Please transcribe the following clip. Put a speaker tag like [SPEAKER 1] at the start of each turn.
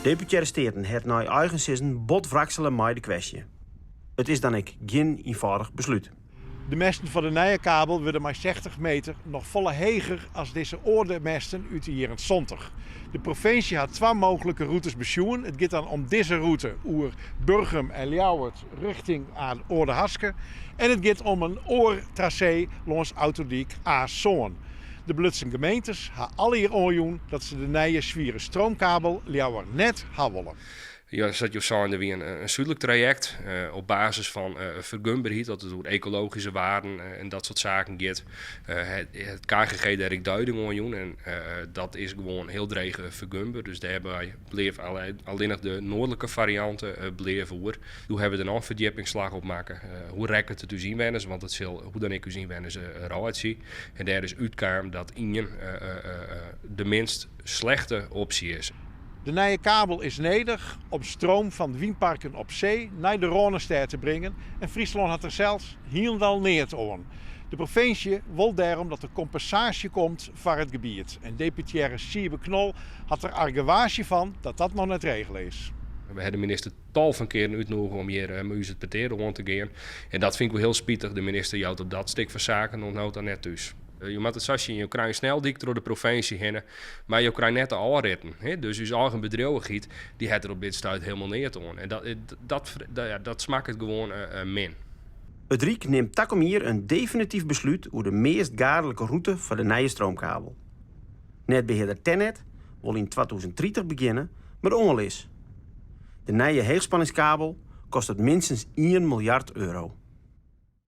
[SPEAKER 1] Deputaire Steden het naar eigen zinnen botwrakselen met de kwestie. Het is dan ook geen eenvoudig besluit.
[SPEAKER 2] De mesten van de nieuwe kabel worden maar 60 meter nog volle heger als deze oude mesten uit de jaren 70. De provincie had twee mogelijke routes besjoen. Het gaat dan om deze route oer Burgum en Ljouwert richting aan Oude Haske. En het gaat om een oortracé langs Autodiek A-Zoon. De Blutse gemeentes hebben alle hier onjoen dat ze de nieuwe zwieren stroomkabel Ljouwert net willen.
[SPEAKER 3] Ja, dat je zijn weer een zuidelijk traject op basis van vergunbaarheid, dat het door ecologische waarden en dat soort zaken gaat. Het KGG daar ik duiding aan doen en dat is gewoon heel dregen vergunbaar. Dus daarbij bleef alleen nog de noordelijke varianten bleef voor. Hoe hebben we er een verdiepingsslag op maken? Hoe rekken het te zien wennen, want het zal hoe dan ik zien wennen ze eruit zien. En daar is uitkwam dat ingen de minst slechte optie is.
[SPEAKER 2] De nieuwe kabel is nodig om stroom van windparken op zee naar de Ronesteer te brengen. En Friesland had er zelfs helemaal neer te aan. De provincie wil daarom dat er compensatie komt voor het gebied. En deputaire Siebe Knol had er argwaarsje van dat dat nog net regelen is.
[SPEAKER 3] We hebben de minister tal van keren uitgenodigd om hier met het peteren rond te gaan. En dat vind ik wel heel spietig. De minister jouwt op dat stuk van zaken nog nooit aan net thuis. Je moet het zoals je krijgt snel dik door de provincie heen, maar je krijgt net al ritten. Dus je eigen bedrijvigheid die het er op dit stuit helemaal neer te doen. En dat smaakt het gewoon min.
[SPEAKER 1] Het Rijk neemt takom hier een definitief besluit over de meest gaardelijke route van de nieuwe stroomkabel. Netbeheerder Tennet wil in 2030 beginnen met ongelis. De nieuwe heegspanningskabel kost het minstens 1 miljard euro.